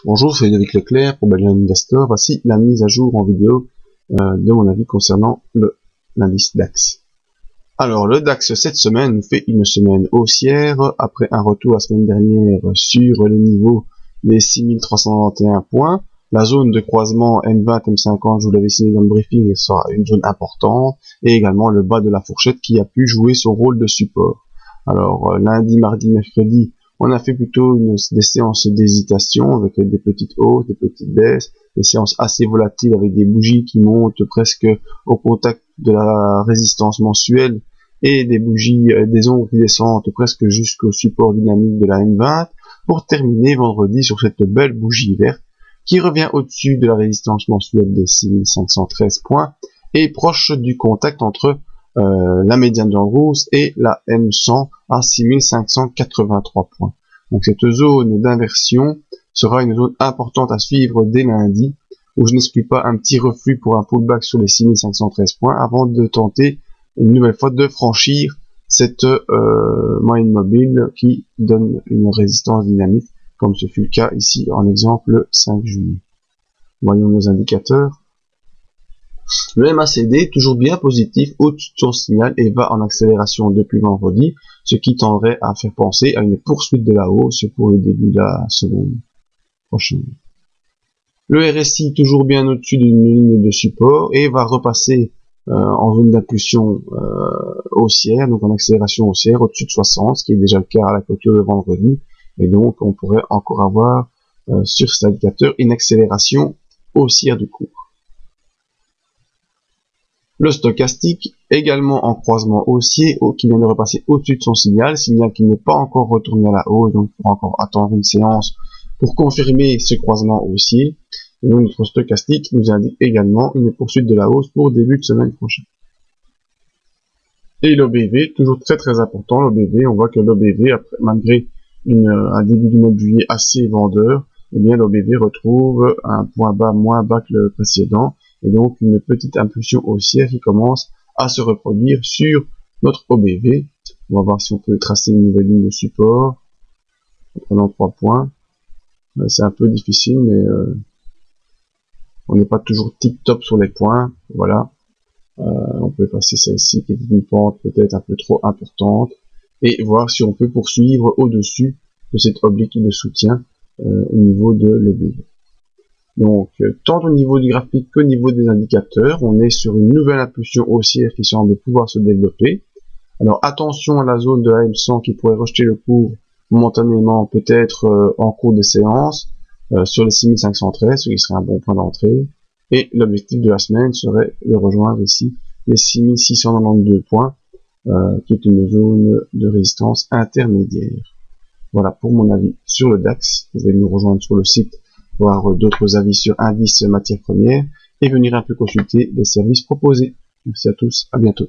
Bonjour, c'est David Leclerc pour Belgian Investor. Voici la mise à jour en vidéo de mon avis concernant l'indice DAX. Alors, le DAX cette semaine nous fait une semaine haussière après un retour la semaine dernière sur les niveaux des 6391 points. La zone de croisement M20, M50, je vous l'avais signé dans le briefing, sera une zone importante, et également le bas de la fourchette qui a pu jouer son rôle de support. Alors, lundi, mardi, mercredi, on a fait plutôt des séances d'hésitation avec des petites hausses, des petites baisses, des séances assez volatiles avec des bougies qui montent presque au contact de la résistance mensuelle et des bougies, des ombres qui descendent presque jusqu'au support dynamique de la M20 pour terminer vendredi sur cette belle bougie verte qui revient au-dessus de la résistance mensuelle des 6513 points et proche du contact entre la médiane d'Andrews et la M100 à 6583 points. Donc cette zone d'inversion sera une zone importante à suivre dès lundi, où je n'exclus pas un petit reflux pour un pullback sur les 6513 points avant de tenter une nouvelle fois de franchir cette moyenne mobile qui donne une résistance dynamique, comme ce fut le cas ici en exemple le 5 juillet. Voyons nos indicateurs. Le MACD toujours bien positif au-dessus de son signal et va en accélération depuis vendredi, ce qui tendrait à faire penser à une poursuite de la hausse pour le début de la semaine prochaine. Le RSI toujours bien au-dessus d'une ligne de support et va repasser en zone d'impulsion haussière, donc en accélération haussière au-dessus de 60, ce qui est déjà le cas à la clôture de vendredi, et donc on pourrait encore avoir sur cet indicateur une accélération haussière du cours. Le stochastique, également en croisement haussier, qui vient de repasser au-dessus de son signal qui n'est pas encore retourné à la hausse, donc il faudra encore attendre une séance pour confirmer ce croisement haussier. Et donc notre stochastique nous indique également une poursuite de la hausse pour début de semaine prochaine. Et l'OBV, toujours très important, l'OBV, on voit que l'OBV, malgré un début du mois de juillet assez vendeur, eh bien l'OBV retrouve un point bas moins bas que le précédent, et donc une petite impulsion haussière qui commence à se reproduire sur notre OBV. On va voir si on peut tracer une nouvelle ligne de support en prenant 3 points. C'est un peu difficile, mais on n'est pas toujours tip top sur les points. Voilà. On peut passer celle-ci qui est une pente peut-être un peu trop importante et voir si on peut poursuivre au-dessus de cette oblique de soutien au niveau de l'OBV. Donc, tant au niveau du graphique qu'au niveau des indicateurs, on est sur une nouvelle impulsion haussière qui semble pouvoir se développer. Alors, attention à la zone de la M100 qui pourrait rejeter le cours momentanément, peut-être en cours de séance, sur les 6513, ce qui serait un bon point d'entrée. Et l'objectif de la semaine serait de rejoindre ici les 6692 points, qui est une zone de résistance intermédiaire. Voilà pour mon avis sur le DAX. Vous pouvez nous rejoindre sur le site, voir d'autres avis sur indices matières premières et venir un peu consulter les services proposés. Merci à tous, à bientôt.